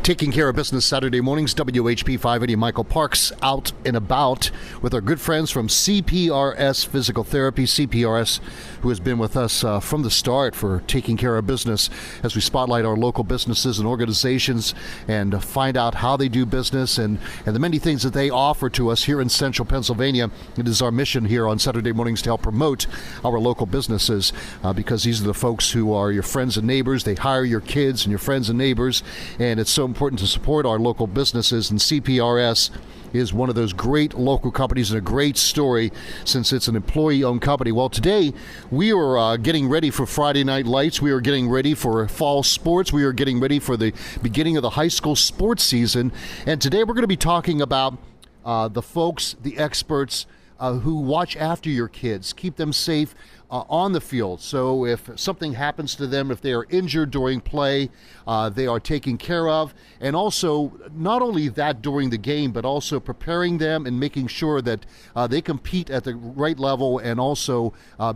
Taking care of business Saturday mornings, WHP 580. Michael Parks out and about with our good friends from CPRS Physical Therapy. CPRS, who has been with us from the start for taking care of business as we spotlight our local businesses and organizations and find out how they do business and the many things that they offer to us here in central Pennsylvania. It is our mission here on Saturday mornings to help promote our local businesses because these are the folks who are your friends and neighbors. They hire your kids and your friends and neighbors, and it's so important to support our local businesses, and CPRS is one of those great local companies and a great story since it's an employee-owned company. Well, today we are getting ready for Friday Night Lights. We are getting ready for fall sports. We are getting ready for the beginning of the high school sports season, and today we're going to be talking about the folks, the experts who watch after your kids, keep them safe on the field. So if something happens to them, if they are injured during play, they are taken care of. And also, not only that during the game, but also preparing them and making sure that they compete at the right level, and also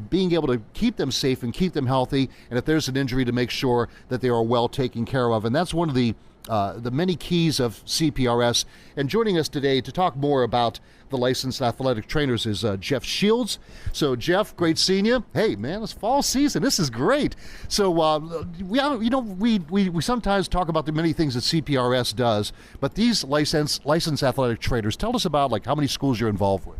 being able to keep them safe and keep them healthy. And if there's an injury, to make sure that they are well taken care of. And that's one of the many keys of CPRS. And joining us today to talk more about the licensed athletic trainers is Jeff Shields. So Jeff, great seeing you. Hey man, it's fall season. This is great. So we sometimes talk about the many things that CPRS does, but these licensed athletic trainers, tell us about like how many schools you're involved with.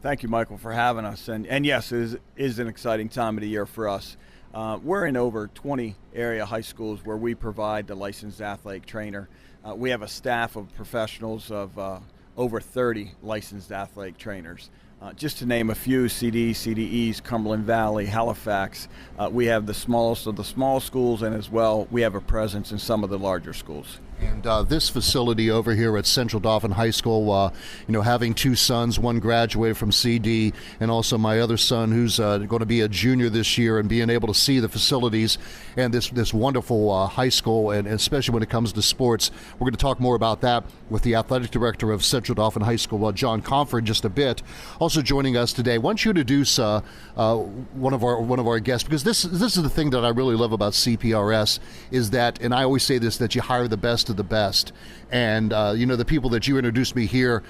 Thank you, Michael, for having us. And yes, it is an exciting time of the year for us. We're in over 20 area high schools where we provide the licensed athletic trainer. We have a staff of professionals of over 30 licensed athletic trainers. Just to name a few: CD, CDEs, Cumberland Valley, Halifax. We have the smallest of the small schools, and as well we have a presence in some of the larger schools. And this facility over here at Central Dauphin High School, having two sons, one graduated from CD, and also my other son who's going to be a junior this year, and being able to see the facilities and this wonderful high school, and especially when it comes to sports. We're going to talk more about that with the athletic director of Central Dauphin High School, John Comfort, in just a bit. Also joining us today, why don't you introduce one of our guests, because this is the thing that I really love about CPRS is that, and I always say this, that you hire the best of the best. And the people that you introduced me here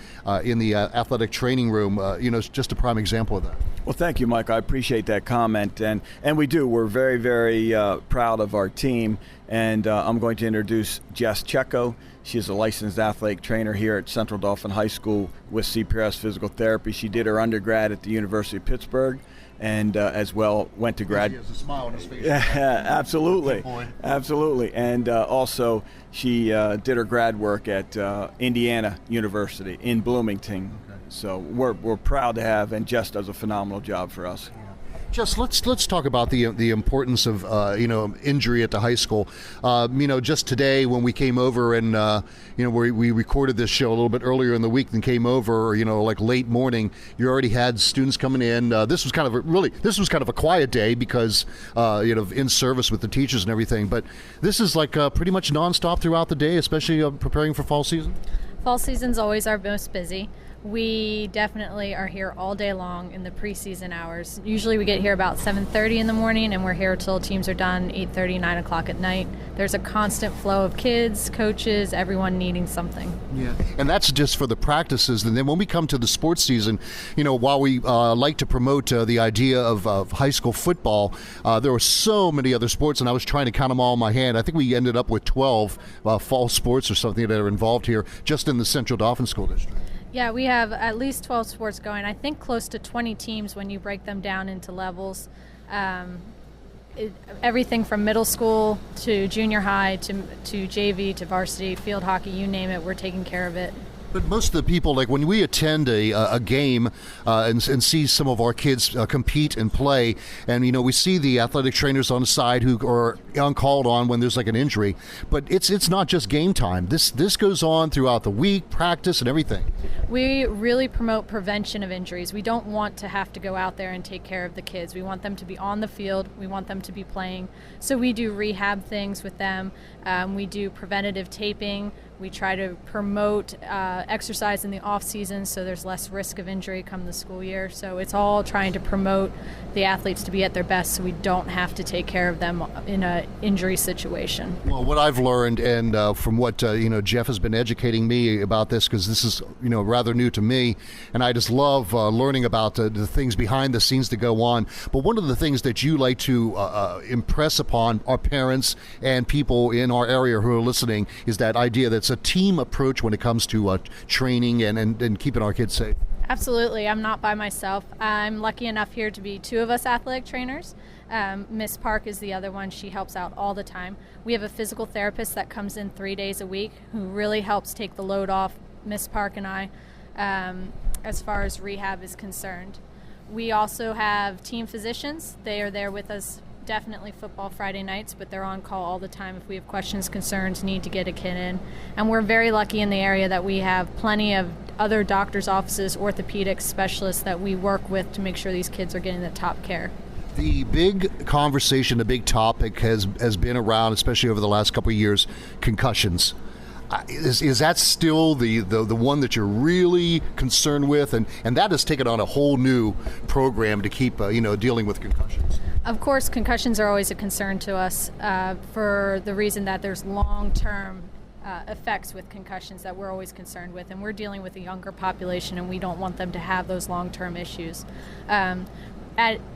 in the athletic training room, is just a prime example of that. Well, thank you, Mike. I appreciate that comment, and we do. We're very, very proud of our team, and I'm going to introduce Jess Checo. She's a licensed athletic trainer here at Central Dauphin High School with CPRS Physical Therapy. She did her undergrad at the University of Pittsburgh, and as well went to grad. He has a smile on his face. Yeah, absolutely, absolutely. And also, she did her grad work at Indiana University in Bloomington. Okay. So we're proud to have, and Jess does a phenomenal job for us. Just let's talk about the importance of injury at the high school. Just today when we came over and we recorded this show a little bit earlier in the week than came over, like late morning. You already had students coming in. This was kind of a quiet day because in service with the teachers and everything. But this is like pretty much nonstop throughout the day, especially preparing for fall season. Fall season's always our most busy. We definitely are here all day long in the preseason hours. Usually we get here about 7:30 in the morning, and we're here till teams are done 8:30, 9 o'clock at night. There's a constant flow of kids, coaches, everyone needing something. Yeah, and that's just for the practices. And then when we come to the sports season, while we like to promote the idea of high school football, there were so many other sports, and I was trying to count them all in my hand. I think we ended up with 12 fall sports or something that are involved here just in the Central Dauphin School District. Yeah, we have at least 12 sports going. I think close to 20 teams when you break them down into levels. Everything from middle school to junior high to JV to varsity, field hockey, you name it, we're taking care of it. But most of the people, like when we attend a game and see some of our kids compete and play, and we see the athletic trainers on the side who are uncalled on when there's like an injury. But it's not just game time. This goes on throughout the week, practice and everything. We really promote prevention of injuries. We don't want to have to go out there and take care of the kids. We want them to be on the field. We want them to be playing. So we do rehab things with them. We do preventative taping. We try to promote exercise in the off season so there's less risk of injury come the school year. So it's all trying to promote the athletes to be at their best so we don't have to take care of them in an injury situation. Well, what I've learned, and from what Jeff has been educating me about this, because this is rather new to me, and I just love learning about the things behind the scenes that go on. But one of the things that you like to impress upon our parents and people in our area who are listening is that idea that it's a team approach when it comes to training and keeping our kids safe. Absolutely. I'm not by myself. I'm lucky enough here to be two of us athletic trainers. Miss Park is the other one. She helps out all the time. We have a physical therapist that comes in 3 days a week who really helps take the load off Miss Park and I as far as rehab is concerned. We also have team physicians. They are there with us definitely football Friday nights, but they're on call all the time if we have questions, concerns, need to get a kid in. And we're very lucky in the area that we have plenty of other doctors' offices, orthopedic specialists that we work with to make sure these kids are getting the top care. The big conversation, the big topic has been around, especially over the last couple of years, concussions. Is that still the one that you're really concerned with? And that has taken on a whole new program to keep dealing with concussions. Of course, concussions are always a concern to us for the reason that there's long-term effects with concussions that we're always concerned with, and we're dealing with a younger population and we don't want them to have those long-term issues.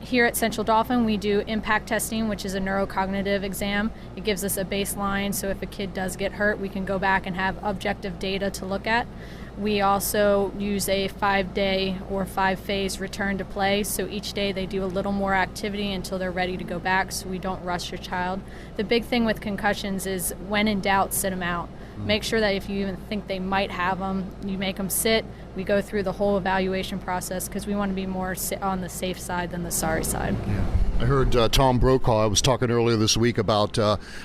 Here at Central Dauphin, we do impact testing, which is a neurocognitive exam. It gives us a baseline, so if a kid does get hurt, we can go back and have objective data to look at. We also use a 5-day or 5-phase return to play, so each day they do a little more activity until they're ready to go back, so we don't rush your child. The big thing with concussions is when in doubt, sit them out. Make sure that if you even think they might have them, you make them sit. We go through the whole evaluation process because we want to be more on the safe side than the sorry side. Yeah. I heard Tom Brokaw, I was talking earlier this week about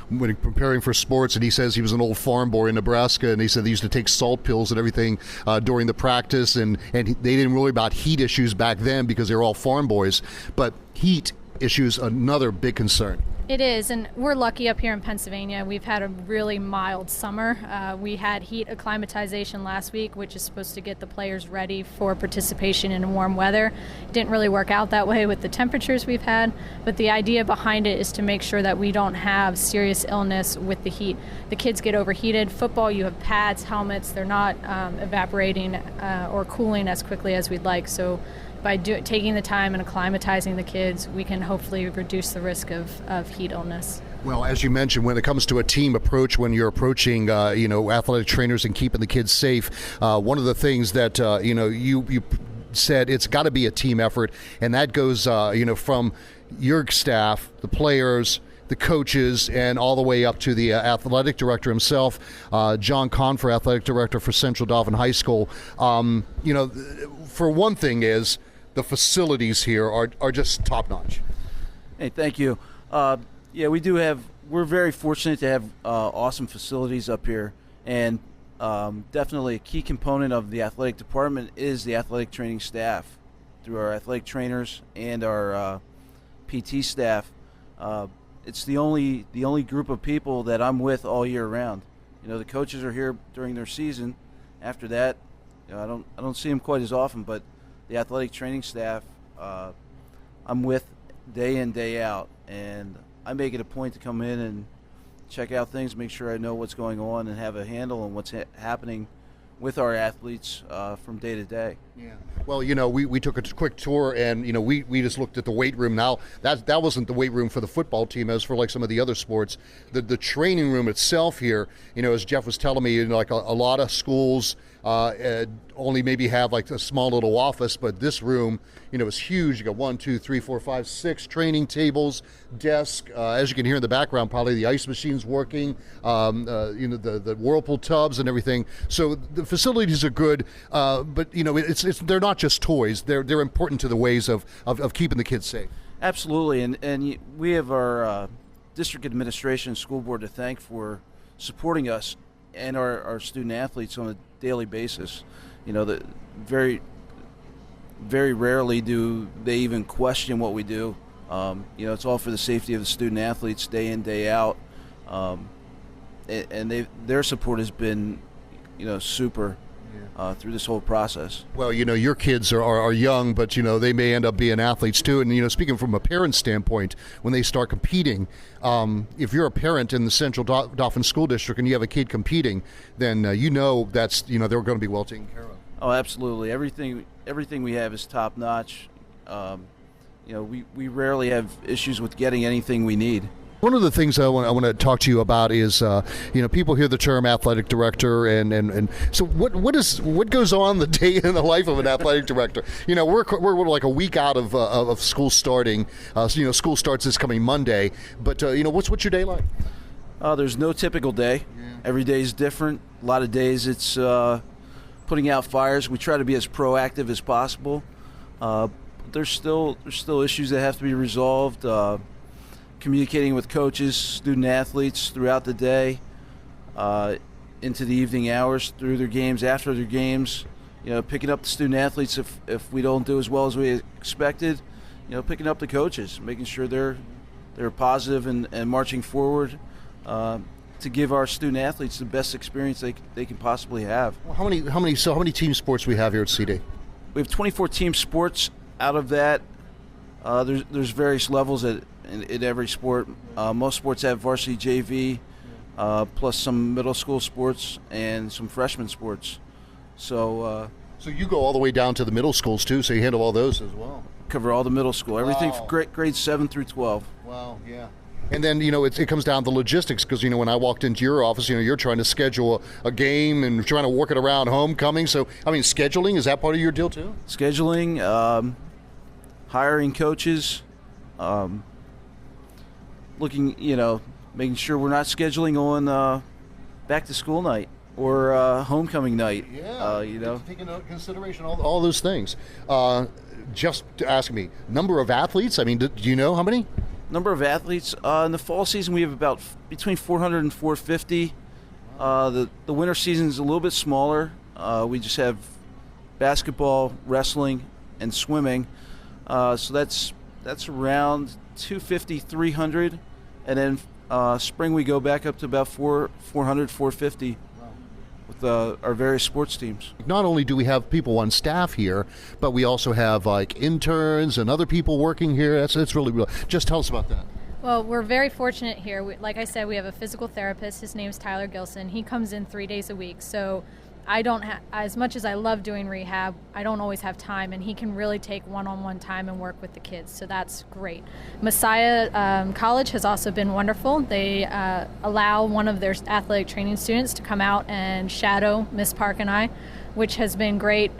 when preparing for sports, and he says he was an old farm boy in Nebraska, and he said they used to take salt pills and everything during the practice, and they didn't worry about heat issues back then because they were all farm boys. But heat issues, another big concern. It is, and we're lucky up here in Pennsylvania. We've had a really mild summer. We had heat acclimatization last week, which is supposed to get the players ready for participation in warm weather. It didn't really work out that way with the temperatures we've had, but the idea behind it is to make sure that we don't have serious illness with the heat. The kids get overheated. Football, you have pads, helmets. They're not evaporating or cooling as quickly as we'd like. So by taking the time and acclimatizing the kids, we can hopefully reduce the risk of heat illness. Well, as you mentioned, when it comes to a team approach, when you're approaching, athletic trainers and keeping the kids safe, one of the things that, you said it's got to be a team effort, and that goes, from your staff, the players, the coaches, and all the way up to the athletic director himself, John Confer, athletic director for Central Dauphin High School. For one thing is the facilities here are just top-notch. Hey, thank you. We're very fortunate to have awesome facilities up here, and definitely a key component of the athletic department is the athletic training staff through our athletic trainers and our PT staff. It's the only group of people that I'm with all year round. The coaches are here during their season. After that, I don't see them quite as often, but the athletic training staff I'm with day in, day out, and I make it a point to come in and check out things, make sure I know what's going on and have a handle on what's happening with our athletes from day to day. Yeah. Well, we took a quick tour, and we just looked at the weight room. Now that wasn't the weight room for the football team, as for like some of the other sports. The training room itself here, as Jeff was telling me, like a lot of schools only maybe have like a small little office, but this room, is huge. You got 1, 2, 3, 4, 5, 6 training tables, desk. As you can hear in the background, probably the ice machine's working. The whirlpool tubs and everything. So the facilities are good, but they're not just toys. They're important to the ways of keeping the kids safe. Absolutely, and we have our district administration, school board to thank for supporting us and our student athletes on a daily basis. That very, very rarely do they even question what we do. It's all for the safety of the student athletes day in, day out, and their support has been super through this whole process. Well, your kids are young, but, they may end up being athletes too. And, speaking from a parent standpoint, when they start competing, if you're a parent in the Central Dauphin School District and you have a kid competing, then that's, they're going to be well taken care of. Oh, absolutely. Everything we have is top notch. We rarely have issues with getting anything we need. One of the things I want to talk to you about is, people hear the term athletic director, and so what goes on the day in the life of an athletic director? We're like a week out of school starting. School starts this coming Monday, but what's your day like? There's no typical day. Yeah. Every day is different. A lot of days it's putting out fires. We try to be as proactive as possible. There's still issues that have to be resolved. Communicating with coaches, student athletes throughout the day, into the evening hours, through their games, after their games, picking up the student athletes if we don't do as well as we expected, picking up the coaches, making sure they're positive and marching forward to give our student athletes the best experience they can possibly have. Well, how many team sports we have here at CD? We have 24 team sports. Out of that, there's various levels in every sport. Most sports have varsity JV, plus some middle school sports and some freshman sports. So you go all the way down to the middle schools too, so you handle all those as well. Cover all the middle school, everything from grades 7 through 12. Wow, yeah. And then, it comes down to logistics because, when I walked into your office, you're trying to schedule a game and trying to work it around homecoming. So, scheduling, is that part of your deal too? Scheduling, hiring coaches, looking, making sure we're not scheduling on back to school night or homecoming night. Yeah, taking into consideration all those things. Just ask me, number of athletes. Do you know how many? Number of athletes in the fall season, we have about between 400 and 450. The winter season is a little bit smaller. We just have basketball, wrestling, and swimming. So that's around 250, 300, and then spring we go back up to about 400, 450 with our various sports teams. Not only do we have people on staff here, but we also have interns and other people working here. It's really real. Just tell us about that. Well, we're very fortunate here. Like I said, we have a physical therapist. His name's Tyler Gilson. He comes in 3 days a week. So I don't as much as I love doing rehab, I don't always have time, and he can really take one-on-one time and work with the kids, so that's great. Messiah College has also been wonderful. They allow one of their athletic training students to come out and shadow Miss Park and I, which has been great.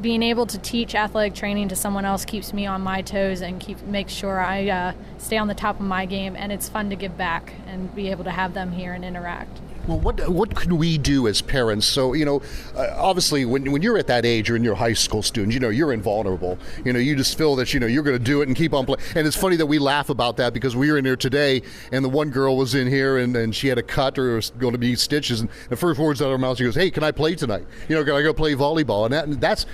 Being able to teach athletic training to someone else keeps me on my toes and makes sure I stay on the top of my game, and it's fun to give back and be able to have them here and interact. Well, what can we do as parents? So, obviously when you're at that age, or in your high school student, you're invulnerable. You just feel that, you're going to do it and keep on playing. And it's funny that we laugh about that because we were in here today and the one girl was in here and she had a cut or was going to be stitches. And the first words out of her mouth, she goes, "Hey, can I play tonight? Can I go play volleyball?" And that's,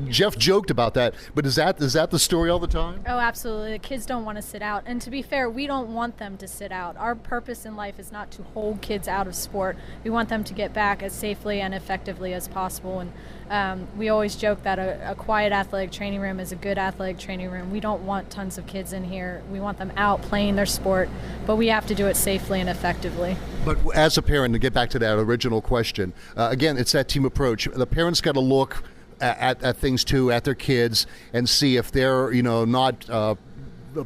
Jeff joked about that, but is that the story all the time? Oh, absolutely. The kids don't want to sit out. And to be fair, we don't want them to sit out. Our purpose in life is not to hold kids out of sport. We want them to get back as safely and effectively as possible. And we always joke that a quiet athletic training room is a good athletic training room. We don't want tons of kids in here. We want them out playing their sport, but we have to do it safely and effectively. But as a parent, to get back to that original question, again, it's that team approach. The parents got to look at things too, at their kids, and see if they're not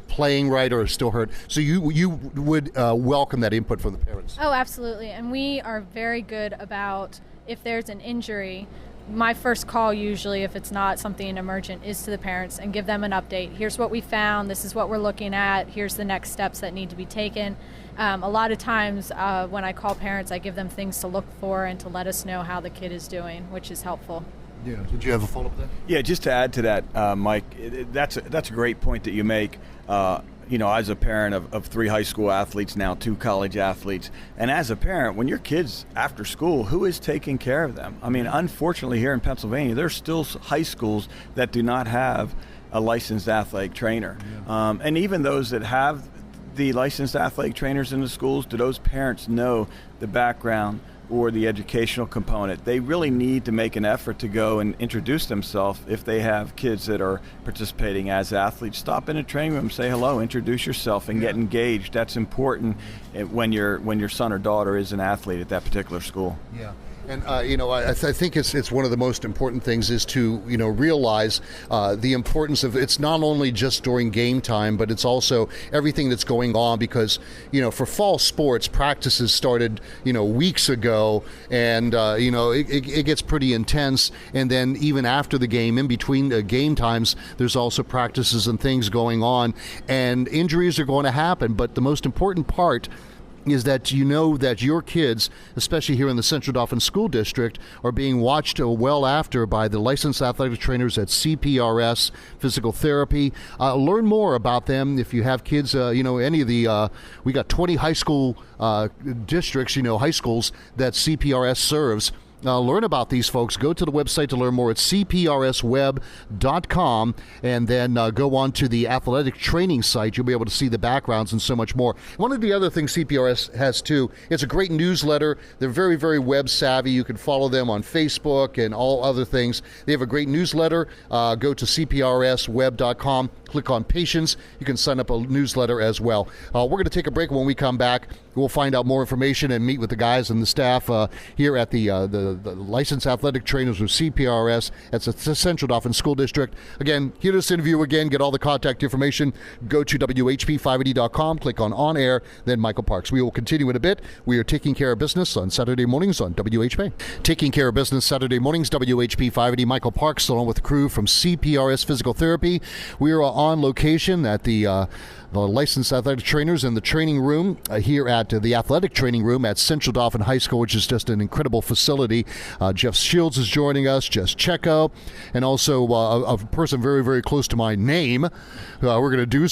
playing right or still hurt. So you would welcome that input from the parents? Oh, absolutely. And we are very good about, if there's an injury, my first call usually, if it's not something emergent, is to the parents and give them an update. Here's what we found. This is what we're looking at. Here's the next steps that need to be taken. A lot of times when I call parents, I give them things to look for and to let us know how the kid is doing, which is helpful. Yeah. Did you have a follow-up there? Yeah, just to add to that, Mike, that's a great point that you make. As a parent of 3 high school athletes, now 2 college athletes, and as a parent, when your kids after school, who is taking care of them? Unfortunately, here in Pennsylvania, there's still high schools that do not have a licensed athletic trainer. Yeah. And even those that have the licensed athletic trainers in the schools, do those parents know the background or the educational component, they really need to make an effort to go and introduce themselves. If they have kids that are participating as athletes, stop in a training room, say hello, introduce yourself, and get engaged. That's important when your son or daughter is an athlete at that particular school. Yeah. And I think it's one of the most important things is to realize the importance of it's not only just during game time, but it's also everything that's going on, because for fall sports, practices started weeks ago, and it gets pretty intense. And then even after the game, in between the game times, there's also practices and things going on, and injuries are going to happen. But the most important part is that that your kids, especially here in the Central Dauphin School District, are being watched well after by the licensed athletic trainers at CPRS Physical Therapy. Learn more about them if you have kids. Any of the we got 20 high school districts, high schools that CPRS serves. Learn about these folks. Go to the website to learn more at cprsweb.com, and then go on to the athletic training site. You'll be able to see the backgrounds and so much more. One of the other things CPRS has too, it's a great newsletter. They're very, very web savvy. You can follow them on Facebook and all other things. They have a great newsletter. Go to cprsweb.com, click on Patients. You can sign up a newsletter as well. We're going to take a break. When we come back, we'll find out more information and meet with the guys and the staff here at the licensed athletic trainers with CPRS. That's the Central Dauphin School District. Again, hear this interview again, get all the contact information. Go to WHP580.com, click on air, then Michael Parks. We will continue in a bit. We are taking care of business on Saturday mornings on WHP. Taking care of business Saturday mornings, WHP 580. Michael Parks, along with the crew from CPRS Physical Therapy. We are on location at the licensed athletic trainers in the training room here at the athletic training room at Central Dauphin High School, which is just an incredible facility. Jeff Shields is joining us, Jess Checo, and also a person very, very close to my name. We're going to do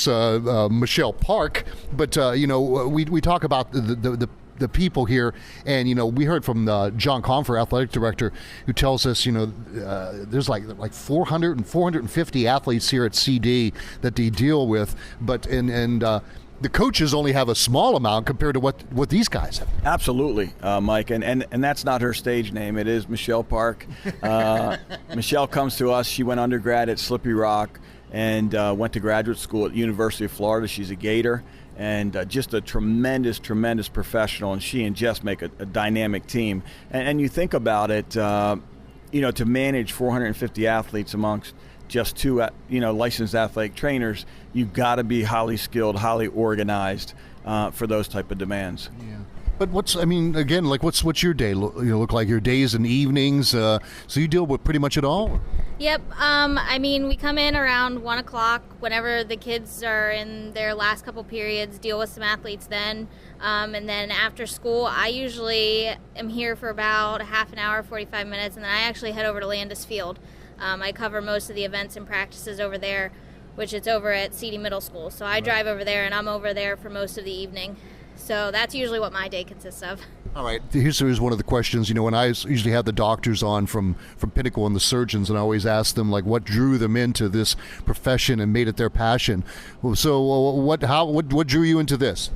Michelle Park, but we talk about the people here, and we heard from John Confer, athletic director, who tells us there's like 400 and 450 athletes here at CD that they deal with, but the coaches only have a small amount compared to what these guys have. Absolutely, Mike, and that's not her stage name. It is Michelle Park. Michelle comes to us. She went undergrad at Slippery Rock and went to graduate school at University of Florida. She's a Gator. And just a tremendous, tremendous professional, and she and Jess make a dynamic team. And you think about it, to manage 450 athletes amongst just two, licensed athletic trainers, you've got to be highly skilled, highly organized for those type of demands. Yeah. But what's your day look like? Your days and evenings? So you deal with pretty much it all? Yep. We come in around 1 o'clock whenever the kids are in their last couple periods, deal with some athletes then. And then after school, I usually am here for about a half an hour, 45 minutes, and then I actually head over to Landis Field. I cover most of the events and practices over there, which it's over at CD Middle School. So I drive over there, and I'm over there for most of the evening. So that's usually what my day consists of. All right. Here's one of the questions. When I usually have the doctors on from Pinnacle and the surgeons, and I always ask them what drew them into this profession and made it their passion. So what drew you into this?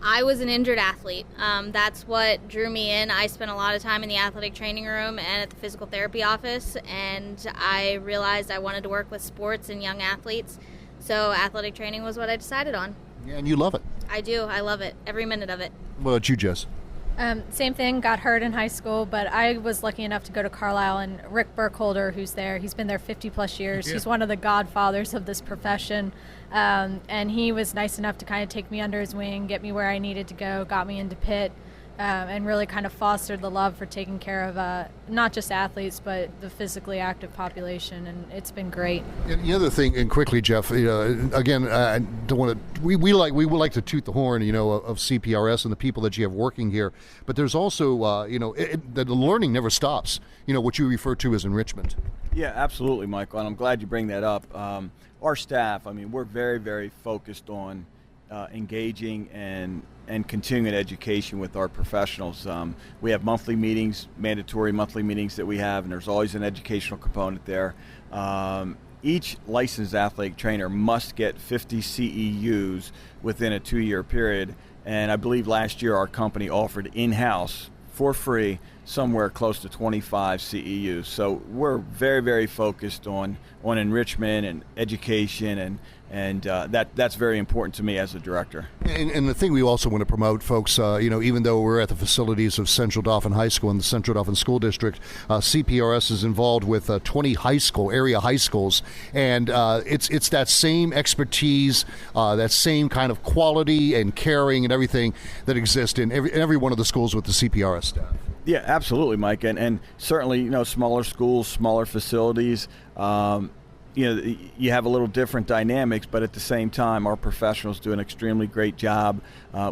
I was an injured athlete. That's what drew me in. I spent a lot of time in the athletic training room and at the physical therapy office, and I realized I wanted to work with sports and young athletes. So athletic training was what I decided on. Yeah, and you love it. I do. I love it. Every minute of it. What about you, Jess? Same thing, got hurt in high school, but I was lucky enough to go to Carlisle, and Rick Burkholder, who's there, he's been there 50 plus years. Yeah. He's one of the godfathers of this profession, and he was nice enough to kind of take me under his wing, get me where I needed to go, got me into Pitt, and really kind of fostered the love for taking care of not just athletes, but the physically active population, and it's been great. And the other thing, and quickly, Jeff, again, I don't want to. We would like to toot the horn, of CPRS and the people that you have working here, but there's also, the learning never stops. What you refer to as enrichment. Yeah, absolutely, Michael, and I'm glad you bring that up. Our staff, we're very, very focused on engaging and continuing education with our professionals. We have monthly meetings, mandatory monthly meetings that we have, and there's always an educational component there. Each licensed athletic trainer must get 50 CEUs within a 2-year period, and I believe last year our company offered in-house for free somewhere close to 25 CEUs. So we're very, very focused on enrichment and education, and that's very important to me as a director. And the thing we also want to promote, folks, even though we're at the facilities of Central Dauphin High School and the Central Dauphin School District, CPRS is involved with 20 area high schools, and it's that same expertise, that same kind of quality and caring and everything that exists in every one of the schools with the CPRS staff. Yeah, absolutely, Mike, and certainly, smaller schools, smaller facilities, you have a little different dynamics, but at the same time, our professionals do an extremely great job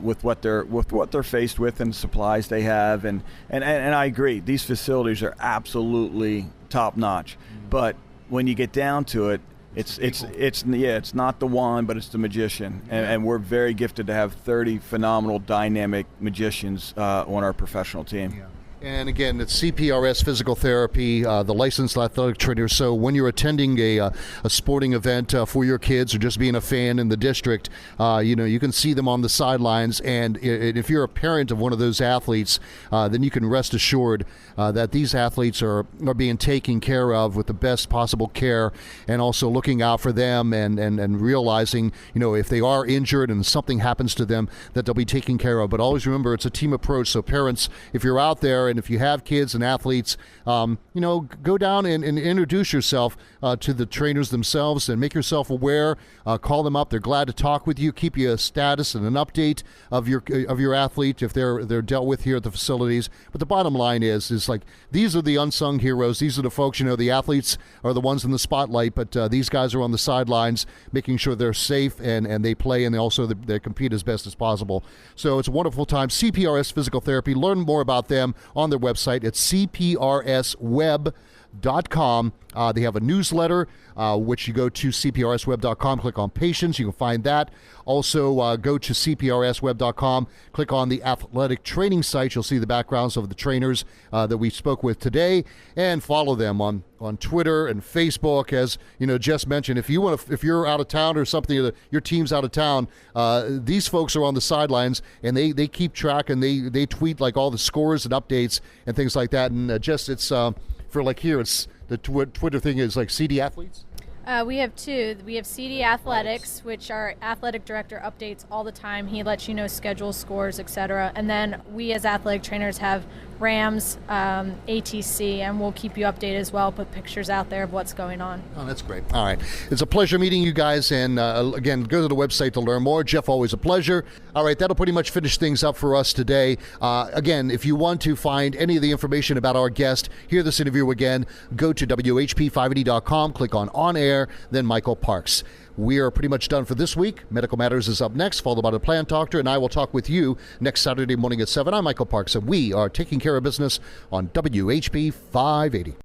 with what they're faced with and the supplies they have, and I agree, these facilities are absolutely top notch. But when you get down to it, it's not the wand, but it's the magician, and we're very gifted to have 30 phenomenal, dynamic magicians on our professional team. Yeah. And again, it's CPRS Physical Therapy, the licensed athletic trainer. So when you're attending a sporting event for your kids or just being a fan in the district, you can see them on the sidelines. And if you're a parent of one of those athletes, then you can rest assured that these athletes are being taken care of with the best possible care, and also looking out for them and realizing, if they are injured and something happens to them, that they'll be taken care of. But always remember, it's a team approach. So parents, if you're out there and if you have kids and athletes, go down and introduce yourself to the trainers themselves and make yourself aware. Call them up. They're glad to talk with you, keep you a status and an update of your athlete if they're dealt with here at the facilities. But the bottom line is like, these are the unsung heroes. These are the folks, the athletes are the ones in the spotlight, but these guys are on the sidelines making sure they're safe and they play, and they compete as best as possible. So it's a wonderful time. CPRS Physical Therapy. Learn more about them on their website at cprsweb.com. They have a newsletter, which you go to cprsweb.com, click on patients. You can find that. Also, go to cprsweb.com, click on the athletic training site. You'll see the backgrounds of the trainers that we spoke with today, and follow them on Twitter and Facebook. As Jess mentioned, if you're out of town or something, your team's out of town, these folks are on the sidelines, and they keep track, and they tweet like all the scores and updates and things like that. And Jess, it's for like here, it's the Twitter thing is like CD Athletes? We have two. We have CD Athletics, which our athletic director updates all the time. He lets you know schedules, scores, etc. And then we as athletic trainers have Rams, ATC, and we'll keep you updated as well, put pictures out there of what's going on. Oh, that's great. All right. It's a pleasure meeting you guys, and again, go to the website to learn more. Jeff, always a pleasure. All right, that'll pretty much finish things up for us today. Again, if you want to find any of the information about our guest, hear this interview again, go to WHP580.com, click on air, then Michael Parks. We are pretty much done for this week. Medical Matters is up next, followed by the Plant Doctor, and I will talk with you next Saturday morning at 7. I'm Michael Parks, and we are taking care of business on WHP 580.